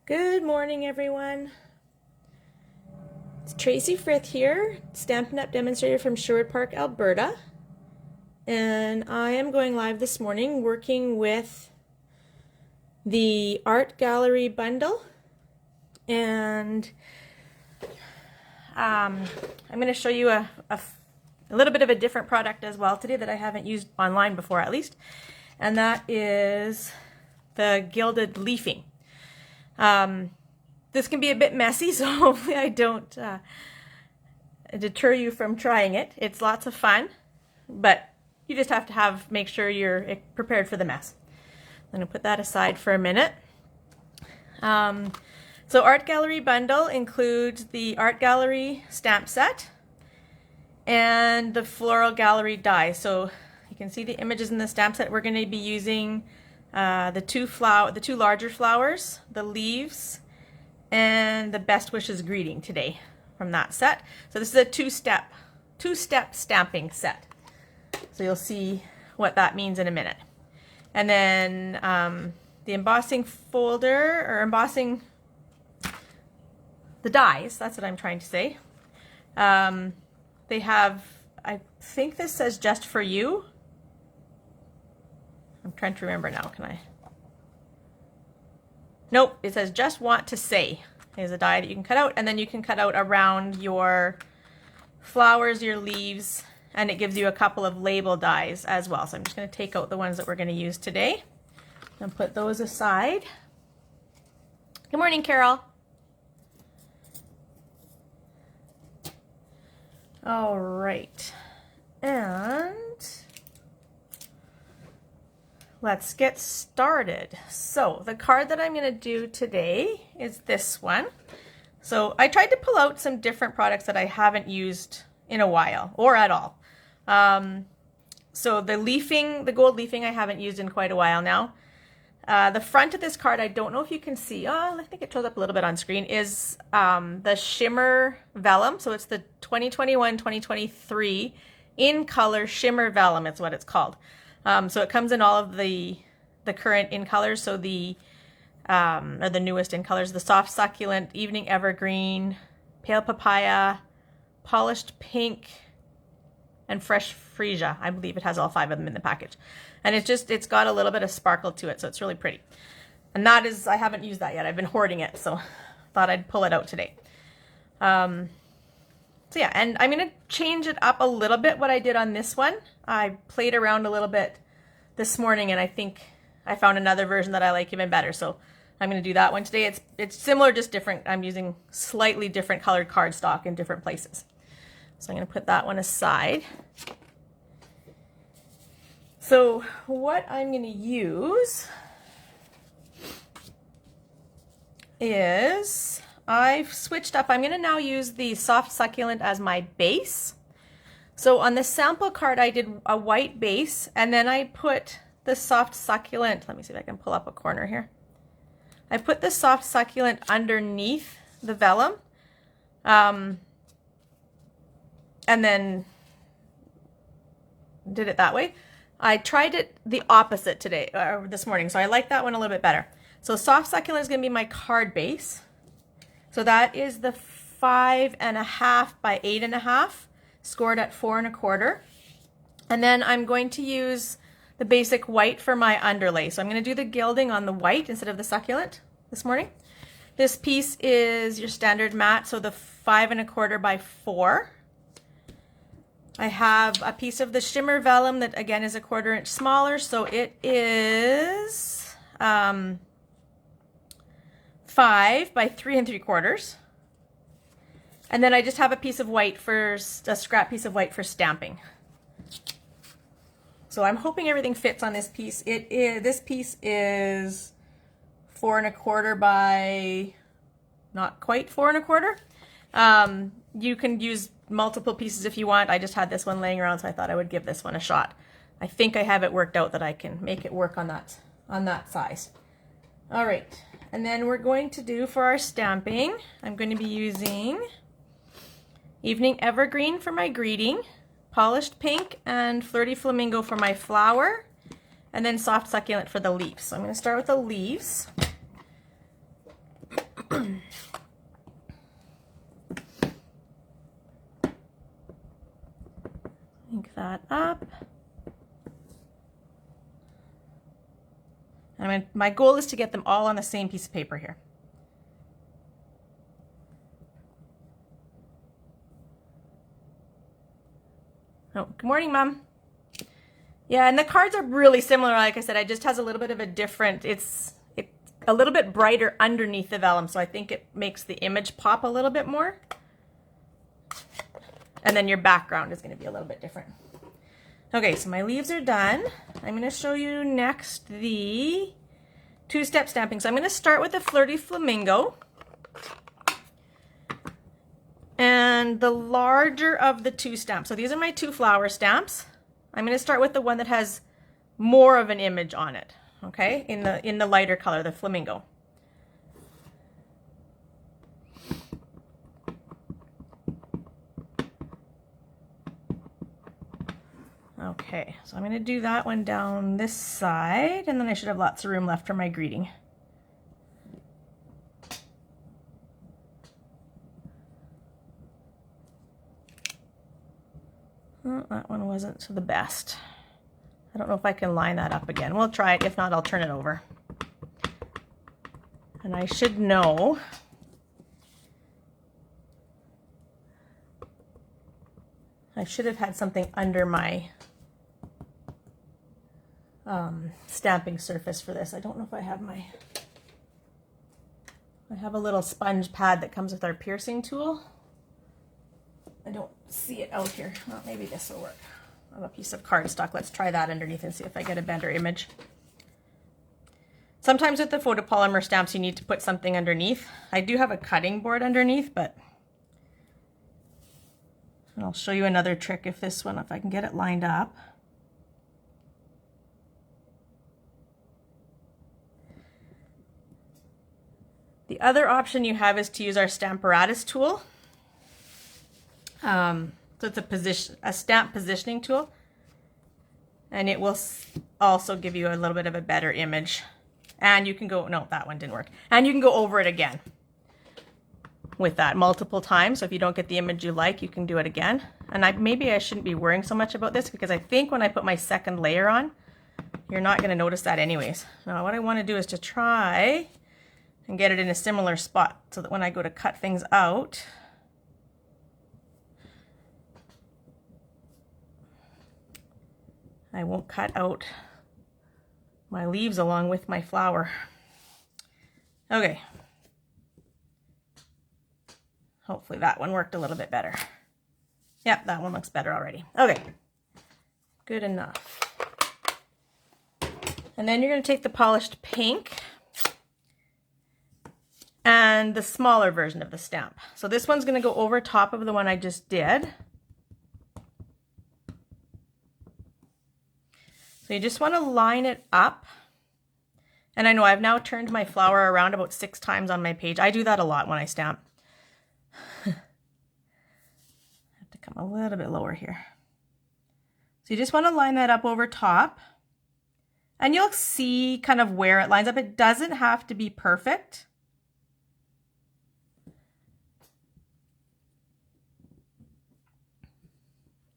Good morning, everyone. It's Tracy Frith here, Stampin' Up! Demonstrator from Sherwood Park, Alberta. And I am going live this morning working with the Art Gallery bundle. And I'm going to show you a little bit of a different product as well today that I haven't used online before, at least. And that is the Gilded Leafing. This can be a bit messy, so hopefully I don't deter you from trying it. It's lots of fun, but you just have to make sure you're prepared for the mess. I'm going to put that aside for a minute. So Art Gallery bundle includes the Art Gallery stamp set and the Floral Gallery die. So you can see the images in the stamp set. We're going to be using the two larger flowers, the leaves, and the Best Wishes greeting today from that set. So this is a two-step stamping set. So you'll see what that means in a minute. And then the embossing folder, or embossing the dies, that's what I'm trying to say. They have, I think this says just for you. I'm trying to remember now, can I? Nope, it says just want to say. There's a die that you can cut out, and then you can cut out around your flowers, your leaves, and it gives you a couple of label dies as well. So I'm just going to take out the ones that we're going to use today and put those aside. Good morning, Carol. All right, and let's get started. So the card that I'm going to do today is this one. So I tried to pull out some different products that I haven't used in a while or at all. So the leafing, the gold leafing, I haven't used in quite a while now. The front of this card, I don't know if you can see, I think it shows up a little bit on screen, is the Shimmer Vellum. So it's the 2021-2023 in color Shimmer Vellum, it's what it's called. So it comes in all of the current in colors. So or the newest in colors, the soft succulent, evening evergreen, pale papaya, polished pink, and fresh freesia. I believe it has all 5 of them in the package. And it's got a little bit of sparkle to it, so it's really pretty. And that is, I haven't used that yet. I've been hoarding it, so thought I'd pull it out today. So yeah, and I'm going to change it up a little bit what I did on this one. I played around a little bit this morning, and I think I found another version that I like even better. So I'm going to do that one today. It's similar, just different. I'm using slightly different colored cardstock in different places. So I'm going to put that one aside. So what I'm going to use is, I've switched up. I'm going to now use the soft succulent as my base. So on the sample card, I did a white base, and then I put the soft succulent. Let me see if I can pull up a corner here. I put the soft succulent underneath the vellum, and then did it that way. I tried it the opposite today, or this morning, so I like that one a little bit better. So soft succulent is going to be my card base. So that is the 5.5 by 8.5, scored at 4 1/4. And then I'm going to use the basic white for my underlay. So I'm going to do the gilding on the white instead of the succulent this morning. This piece is your standard matte, so the 5 1/4 by 4. I have a piece of the Shimmer Vellum that again is a 1/4 inch smaller, so it is 5 by 3 3/4. And then I just have a piece of white a scrap piece of white for stamping. So I'm hoping everything fits on this piece. This piece is 4 1/4 by not quite 4 1/4. You can use multiple pieces if you want. I just had this one laying around, so I thought I would give this one a shot. I think I have it worked out that I can make it work on that size. All right, and then we're going to do for our stamping, I'm going to be using Evening Evergreen for my greeting, Polished Pink and Flirty Flamingo for my flower, and then Soft Succulent for the leaves. So I'm going to start with the leaves. Ink that up. And my goal is to get them all on the same piece of paper here. Oh, good morning, Mom. Yeah, and the cards are really similar. Like I said, it just has a little bit of a different, it's a little bit brighter underneath the vellum, so I think it makes the image pop a little bit more. And then your background is going to be a little bit different. Okay, so my leaves are done. I'm going to show you next the two-step stamping. So I'm going to start with the Flirty Flamingo. And the larger of the two stamps. So these are my two flower stamps. I'm going to start with the one that has more of an image on it, okay, in the lighter color, the flamingo. Okay, so I'm going to do that one down this side, and then I should have lots of room left for my greeting. Oh, that one wasn't the best. I don't know if I can line that up again. We'll try it. If not, I'll turn it over. And I should know. I should have had something under my stamping surface for this. I don't know if I have my... I have a little sponge pad that comes with our piercing tool. I don't see it out here. Well, maybe this will work. I have a piece of cardstock. Let's try that underneath and see if I get a better image. Sometimes with the photopolymer stamps, you need to put something underneath. I do have a cutting board underneath, but and I'll show you another trick if I can get it lined up. The other option you have is to use our Stamparatus tool. So it's a stamp positioning tool, and it will also give you a little bit of a better image. And you can go, no, that one didn't work. And you can go over it again with that multiple times. So if you don't get the image you like, you can do it again. And maybe I shouldn't be worrying so much about this, because I think when I put my second layer on, you're not going to notice that anyways. Now what I want to do is to try and get it in a similar spot so that when I go to cut things out, I won't cut out my leaves along with my flower. Okay. Hopefully that one worked a little bit better. Yep, that one looks better already. Okay, good enough. And then you're going to take the polished pink and the smaller version of the stamp. So this one's going to go over top of the one I just did. So you just want to line it up. And I know I've now turned my flower around about 6 times on my page. I do that a lot when I stamp. I have to come a little bit lower here. So you just want to line that up over top. And you'll see kind of where it lines up. It doesn't have to be perfect.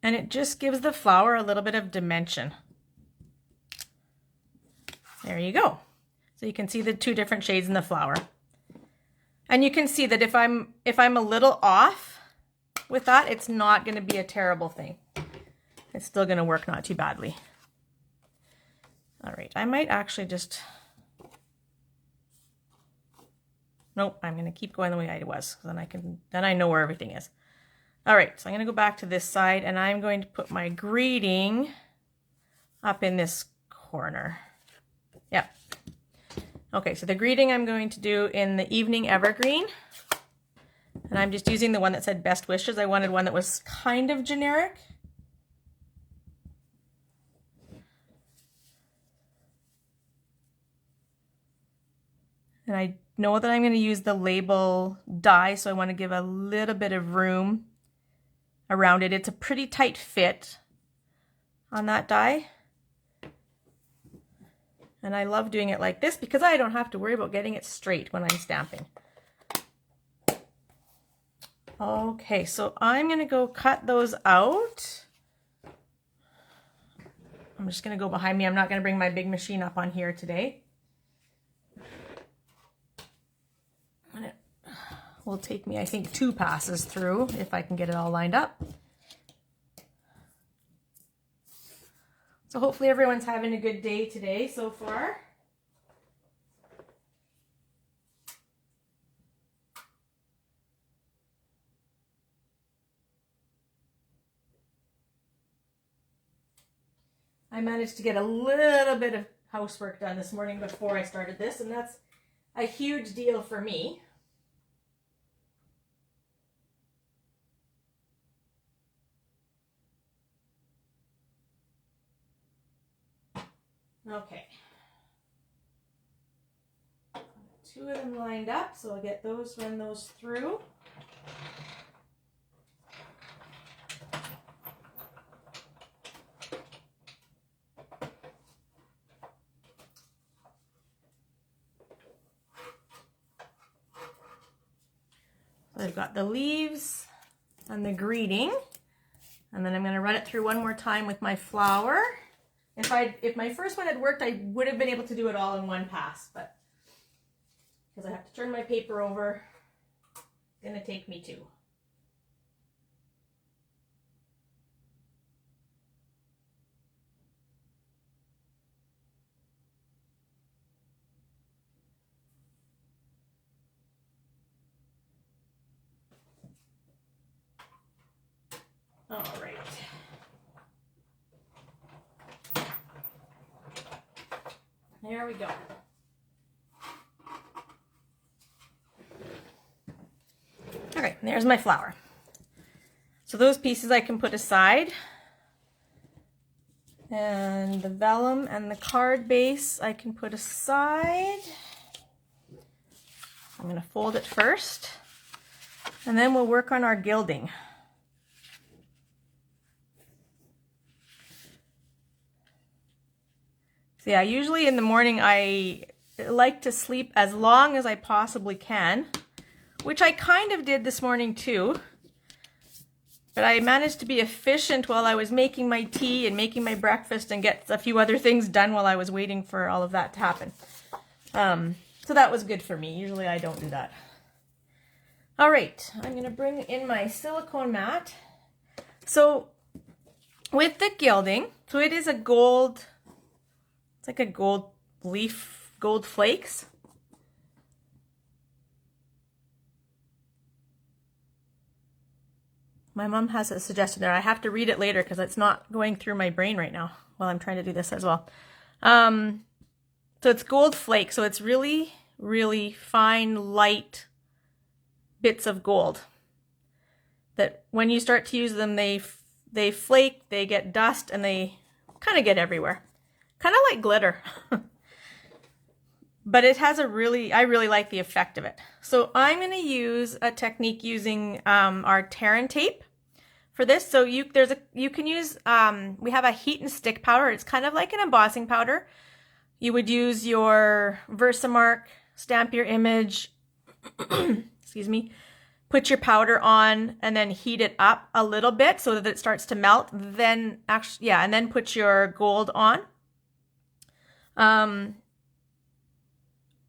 And it just gives the flower a little bit of dimension. There you go. So you can see the 2 different shades in the flower. And you can see that if I'm a little off with that, it's not going to be a terrible thing. It's still going to work not too badly. All right, I might actually just... Nope, I'm going to keep going the way I was, then I know where everything is. All right, so I'm going to go back to this side, and I'm going to put my greeting up in this corner. Yep. Okay, so the greeting I'm going to do in the Evening Evergreen. And I'm just using the one that said Best Wishes. I wanted one that was kind of generic. And I know that I'm going to use the label die, so I want to give a little bit of room around it. It's a pretty tight fit on that die. And I love doing it like this because I don't have to worry about getting it straight when I'm stamping. Okay, so I'm gonna go cut those out. I'm just gonna go behind me. I'm not gonna bring my big machine up on here today. And it will take me, I think, 2 passes through if I can get it all lined up. So hopefully everyone's having a good day today so far. I managed to get a little bit of housework done this morning before I started this, and that's a huge deal for me. Okay. 2 of them lined up, so I'll get those, run those through. I've got the leaves and the greeting, and then I'm going to run it through one more time with my flower. If my first one had worked, I would have been able to do it all in one pass, but because I have to turn my paper over, it's going to take me 2. All right. There we go. All right, there's my flower. So those pieces I can put aside. And the vellum and the card base I can put aside. I'm going to fold it first, and then we'll work on our gilding. So yeah, usually in the morning I like to sleep as long as I possibly can, which I kind of did this morning too. But I managed to be efficient while I was making my tea and making my breakfast and get a few other things done while I was waiting for all of that to happen. So that was good for me. Usually I don't do that. All right, I'm going to bring in my silicone mat. So with the gilding, so it is a gold, it's like a gold leaf, gold flakes. My mom has a suggestion there. I have to read it later because it's not going through my brain right now while I'm trying to do this as well. So it's gold flake, so it's really, really fine, light bits of gold that when you start to use them, they flake, they get dust, and they kind of get everywhere. Kind of like glitter. But it has I really like the effect of it. So I'm going to use a technique using our Terran tape for this. So you can use, we have a heat and stick powder. It's kind of like an embossing powder. You would use your Versamark, stamp your image, excuse me, put your powder on, and then heat it up a little bit so that it starts to melt. Then actually, yeah, and then put your gold on.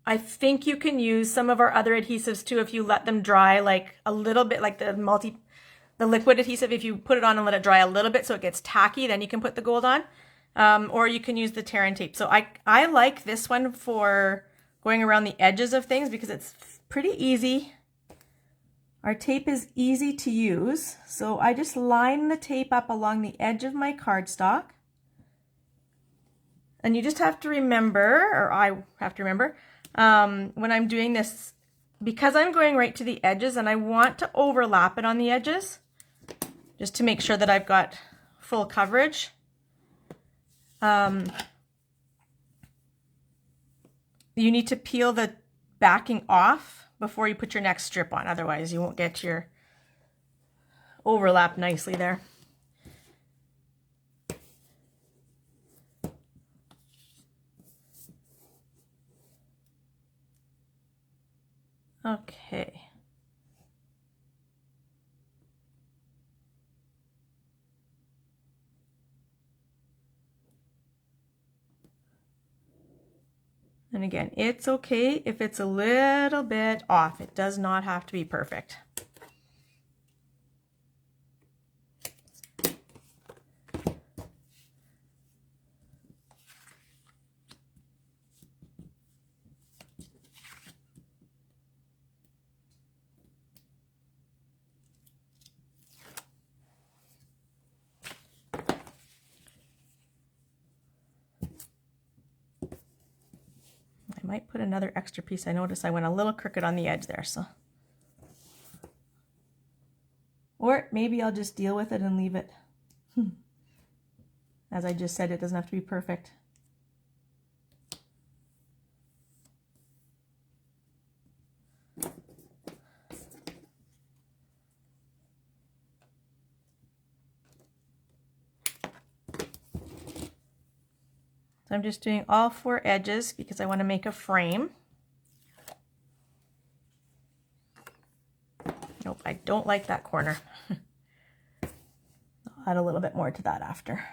I think you can use some of our other adhesives too if you let them dry like a little bit, like the liquid adhesive. If you put it on and let it dry a little bit so it gets tacky, then you can put the gold on. Or you can use the Terran tape. So I like this one for going around the edges of things because it's pretty easy. Our tape is easy to use. So I just line the tape up along the edge of my cardstock. And you just have to remember, or I have to remember, when I'm doing this, because I'm going right to the edges and I want to overlap it on the edges, just to make sure that I've got full coverage. You need to peel the backing off before you put your next strip on, otherwise you won't get your overlap nicely there. Okay. And again, it's okay if it's a little bit off. It does not have to be perfect. I might put another extra piece. I noticed I went a little crooked on the edge there, so. Or maybe I'll just deal with it and leave it. As I just said, it doesn't have to be perfect. So I'm just doing all 4 edges because I want to make a frame. Nope, I don't like that corner. I'll add a little bit more to that after.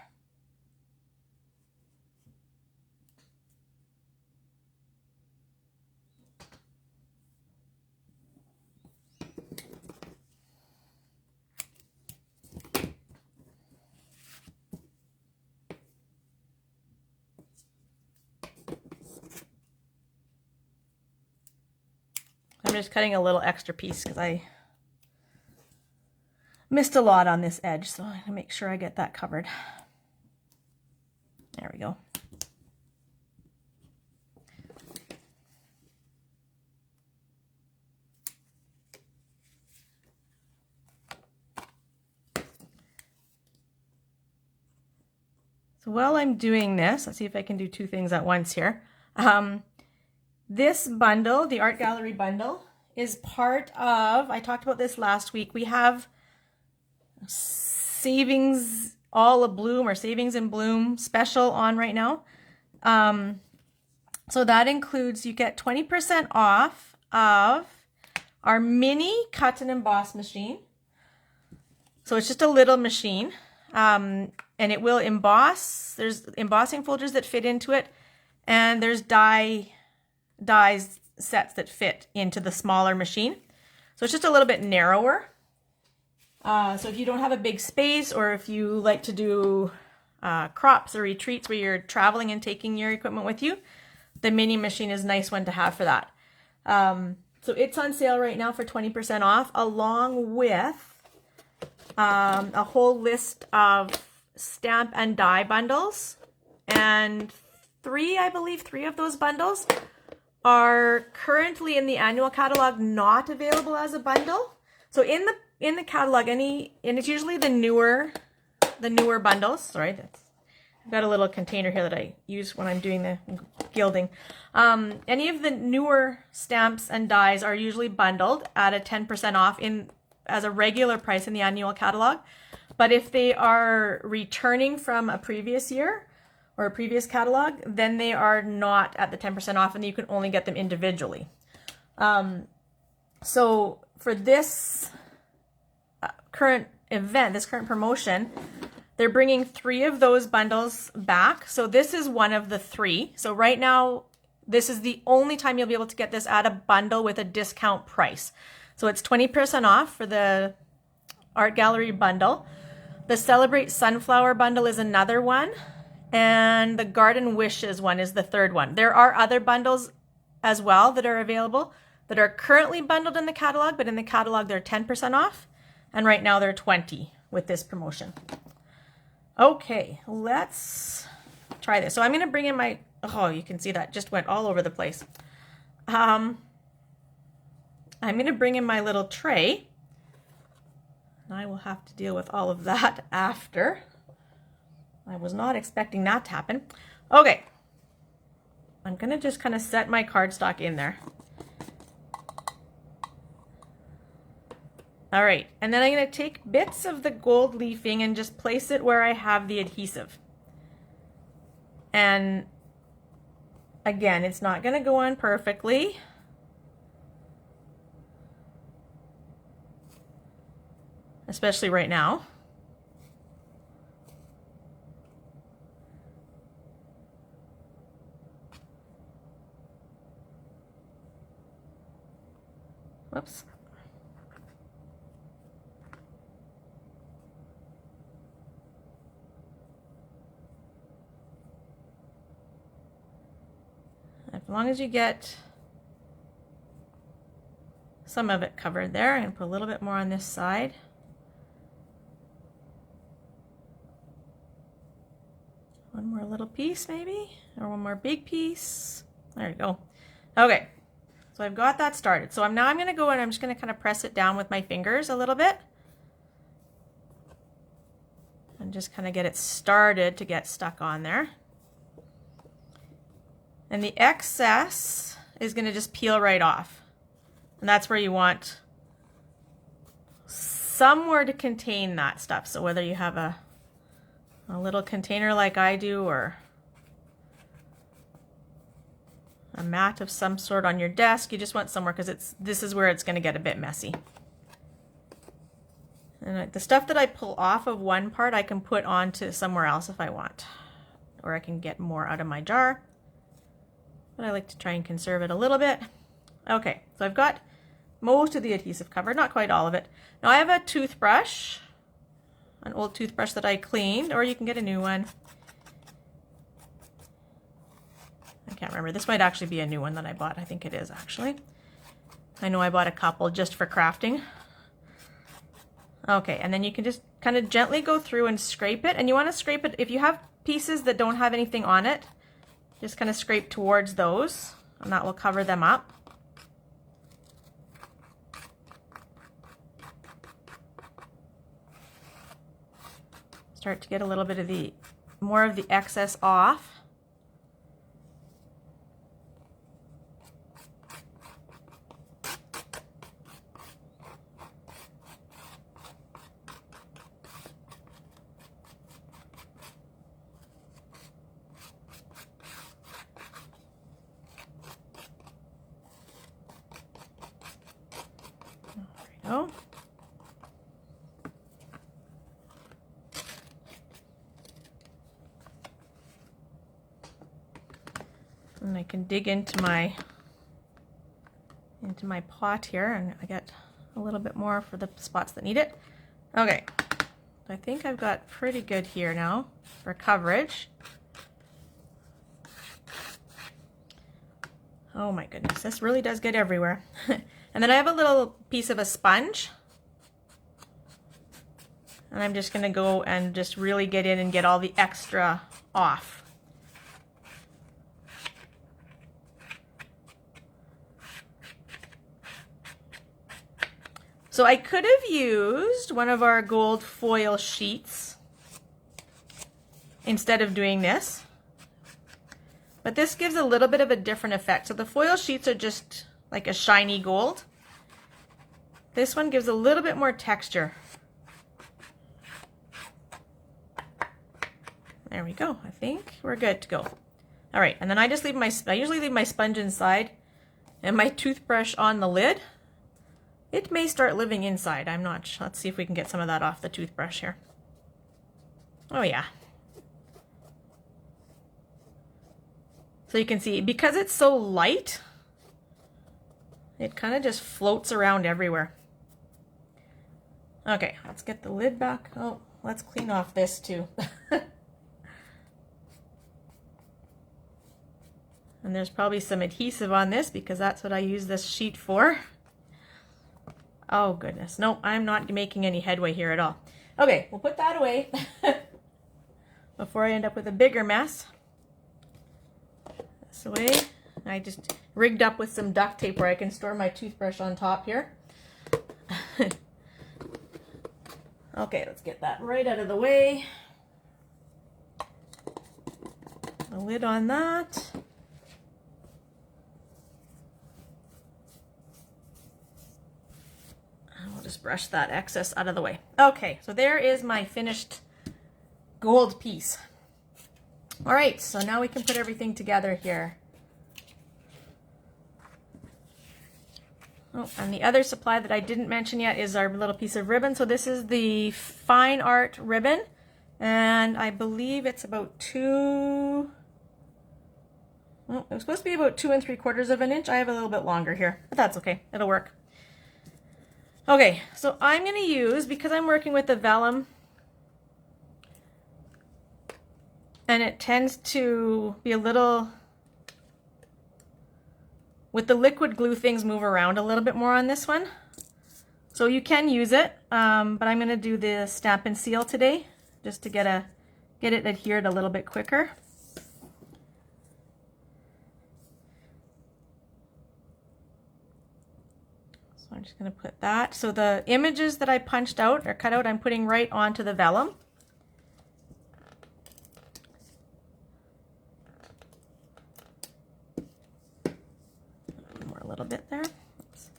I'm just cutting a little extra piece because I missed a lot on this edge, so I'm gonna make sure I get that covered. There we go. So while I'm doing this, let's see if I can do 2 things at once here. This bundle, the art gallery bundle, is part of, I talked about this last week, we have savings all a bloom or savings in bloom special on right now. So that includes, you get 20% off of our mini cut and emboss machine. So it's just a little machine, and it will emboss. There's embossing folders that fit into it, and there's dies sets that fit into the smaller machine. So it's just a little bit narrower. So if you don't have a big space, or if you like to do crops or retreats where you're traveling and taking your equipment with you, the mini machine is a nice one to have for that. So it's on sale right now for 20% off, along with a whole list of stamp and die bundles. And I believe three of those bundles are currently in the annual catalog, not available as a bundle. So in the catalog, and it's usually the newer bundles. Sorry, I've got a little container here that I use when I'm doing the gilding. Any of the newer stamps and dies are usually bundled at a 10% off as a regular price in the annual catalog. But if they are returning from a previous year or a previous catalog, then they are not at the 10% off, and you can only get them individually. So for this current event, this current promotion, they're bringing 3 of those bundles back. So this is one of the 3. So right now, this is the only time you'll be able to get this at a bundle with a discount price. So it's 20% off for the art gallery bundle. The Celebrate Sunflower bundle is another one. And the Garden Wishes one is the third one. There are other bundles as well that are available that are currently bundled in the catalog, but in the catalog they're 10% off. And right now they're 20 with this promotion. Okay, let's try this. So I'm going to bring in my, oh, you can see that just went all over the place. I'm going to bring in my little tray. I will have to deal with all of that after. I was not expecting that to happen. Okay, I'm going to just kind of set my cardstock in there. All right, and then I'm going to take bits of the gold leafing and just place it where I have the adhesive. And again, it's not going to go on perfectly. Especially right now. Whoops. As long as you get some of it covered there, I'm going to put a little bit more on this side. One more little piece maybe, or one more big piece. There you go. Okay, so I've got that started. So now I'm going to go and I'm just going to kind of press it down with my fingers a little bit. And just kind of get it started to get stuck on there. And the excess is going to just peel right off. And that's where you want somewhere to contain that stuff. So whether you have a little container like I do, or a mat of some sort on your desk, you just want somewhere, because this is where it's going to get a bit messy. And the stuff that I pull off of one part I can put onto somewhere else if I want, or I can get more out of my jar, but I like to try and conserve it a little bit. Okay, so I've got most of the adhesive covered, not quite all of it. Now I have a toothbrush, an old toothbrush that I cleaned, or you can get a new one. I can't remember. This might actually be a new one that I bought. I think it is actually. I know I bought a couple just for crafting. Okay, and then you can just kind of gently go through and scrape it. And you want to scrape it, if you have pieces that don't have anything on it, just kind of scrape towards those, and that will cover them up. Start to get a little bit of more of the excess off. There we go. And I can dig into my pot here, and I get a little bit more for the spots that need it. Okay, I think I've got pretty good here now for coverage. Oh my goodness, this really does get everywhere. And then I have a little piece of a sponge, and I'm just going to go and just really get in and get all the extra off. So I could have used one of our gold foil sheets instead of doing this, but this gives a little bit of a different effect. So the foil sheets are just like a shiny gold. This one gives a little bit more texture. There we go. I think we're good to go. All right, and then I just I usually leave my sponge inside and my toothbrush on the lid. It may start living inside. I'm not sure. Let's see if we can get some of that off the toothbrush here. Oh yeah. So you can see, because it's so light, it kind of just floats around everywhere. Okay, let's get the lid back. Oh, let's clean off this too. And there's probably some adhesive on this because that's what I use this sheet for. Oh goodness, no, I'm not making any headway here at all. Okay, we'll put that away before I end up with a bigger mess. This away. I just rigged up with some duct tape where I can store my toothbrush on top here. Okay, let's get that right out of the way. The lid on that. I'll just brush that excess out of the way. Okay, so there is my finished gold piece. All right, so now we can put everything together here. Oh, and the other supply that I didn't mention yet is our little piece of ribbon. So this is the Fine Art ribbon, and I believe it's about it was supposed to be about 2 3/4 of an inch. I have a little bit longer here, but that's okay. It'll work. Okay, so I'm going to use, because I'm working with the vellum, and it tends to be a little, with the liquid glue, things move around a little bit more on this one. So you can use it, but I'm going to do the Stampin' Seal today, just to get it adhered a little bit quicker. So I'm just going to put that. So the images that I punched out or cut out, I'm putting right onto the vellum. More a little bit there. Oops.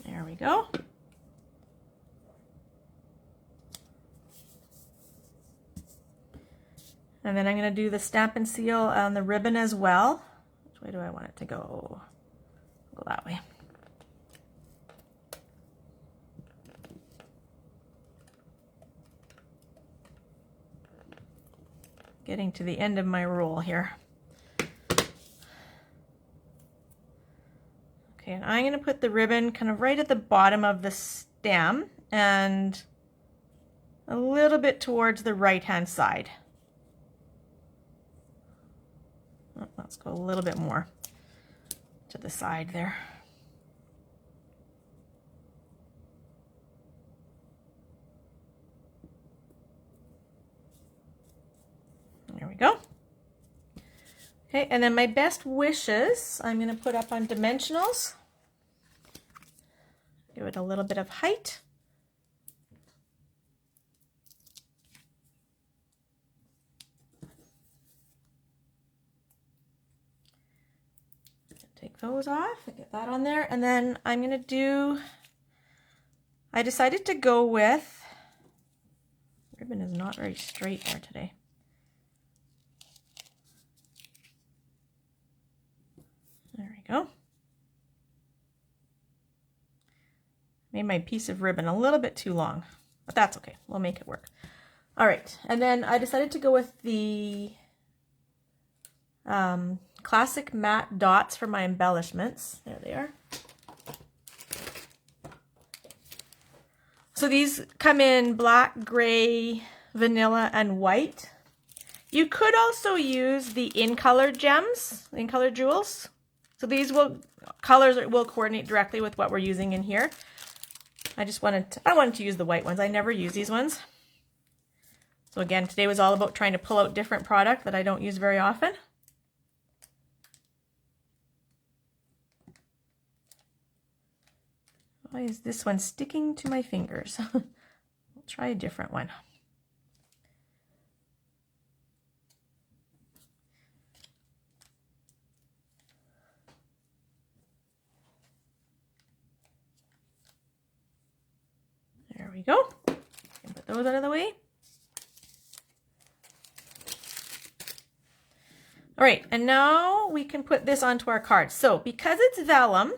There we go. And then I'm going to do the Stampin' Seal on the ribbon as well. Which way do I want it to go? Go that way. Getting to the end of my roll here. Okay, and I'm going to put the ribbon kind of right at the bottom of the stem and a little bit towards the right-hand side. Oh, let's go a little bit more to the side there. There we go. Okay, and then my best wishes, I'm going to put up on dimensionals. Give it a little bit of height. Take those off, get that on there, and then I'm going to do, I decided to go with, ribbon is not very straight there today. There we go. Made my piece of ribbon a little bit too long, but that's okay. We'll make it work. All right, and then I decided to go with the classic matte dots for my embellishments. There they are. So these come in black, gray, vanilla, and white. You could also use the in-color gems, in-color jewels. So these colors will coordinate directly with what we're using in here. I wanted to use the white ones. I never use these ones. So again, today was all about trying to pull out different product that I don't use very often. Why is this one sticking to my fingers? We'll try a different one. There we go. Put those out of the way. All right, and now we can put this onto our card. So because it's vellum,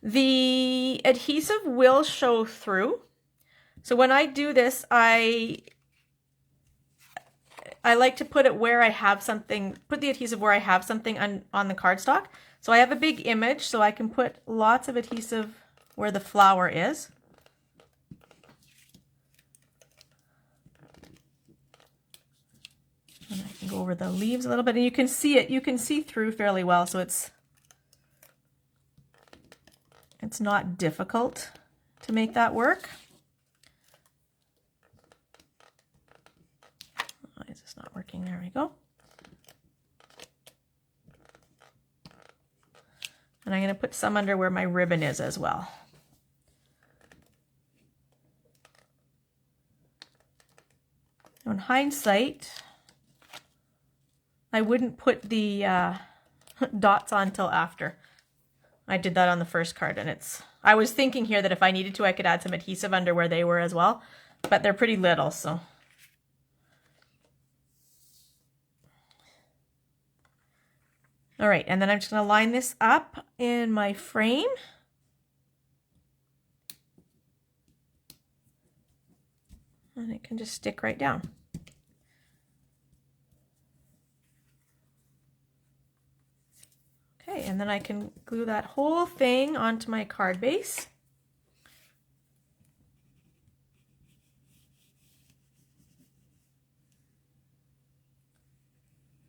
the adhesive will show through. So when I do this, I like to put it where I have something, put the adhesive where I have something on the cardstock. So I have a big image, so I can put lots of adhesive where the flower is. And I can go over the leaves a little bit, and you can see it, you can see through fairly well, so it's not difficult to make that work. Why is this not working? There we go. And I'm going to put some under where my ribbon is as well. In hindsight, I wouldn't put the dots on till after. I did that on the first card, and I was thinking here that if I needed to, I could add some adhesive under where they were as well, but they're pretty little, so. All right, and then I'm just going to line this up in my frame. And it can just stick right down. Okay, and then I can glue that whole thing onto my card base.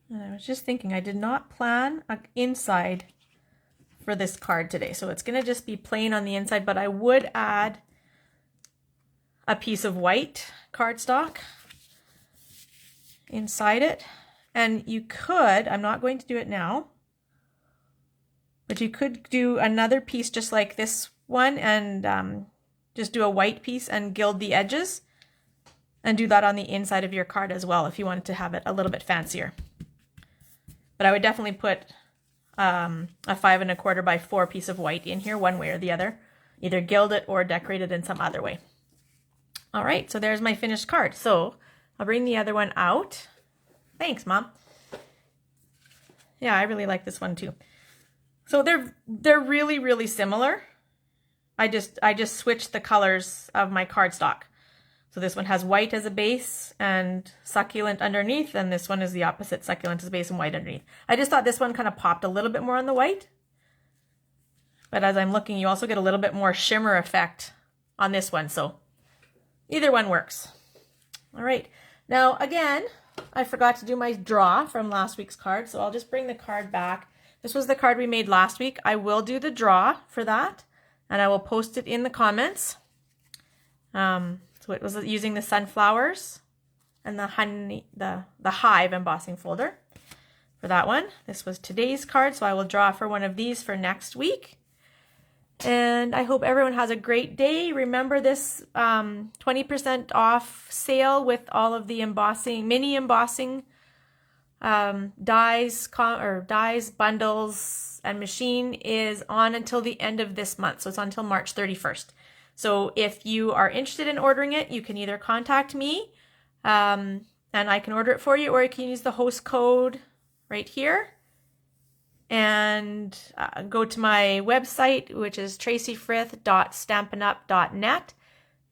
And I was just thinking, I did not plan an inside for this card today, so it's going to just be plain on the inside, but I would add a piece of white cardstock inside it. And you could, I'm not going to do it now, but you could do another piece just like this one and just do a white piece and gild the edges and do that on the inside of your card as well if you wanted to have it a little bit fancier. But I would definitely put a 5 1/4 by 4 piece of white in here one way or the other, either gild it or decorate it in some other way. All right, so there's my finished card. So I'll bring the other one out. Thanks, Mom. Yeah, I really like this one too. So they're really, really similar. I just switched the colors of my cardstock. So this one has white as a base and succulent underneath, and this one is the opposite, succulent as a base and white underneath. I just thought this one kind of popped a little bit more on the white. But as I'm looking, you also get a little bit more shimmer effect on this one, so either one works. All right, now again, I forgot to do my draw from last week's card, so I'll just bring the card back. This was the card we made last week. I will do the draw for that, and I will post it in the comments. So it was using the sunflowers and the honey, the hive embossing folder for that one. This was today's card, so I will draw for one of these for next week. And I hope everyone has a great day. Remember this 20% off sale with all of the embossing, mini embossing dies, bundles, and machine is on until the end of this month. So it's until March 31st. So if you are interested in ordering it, you can either contact me and I can order it for you, or you can use the host code right here and go to my website, which is tracyfrith.stampinup.net,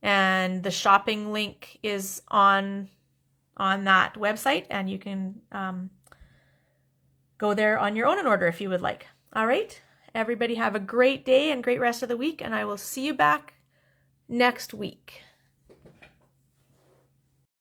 and the shopping link is on that website, and you can go there on your own and order if you would like. All right, everybody have a great day and great rest of the week, and I will see you back next week.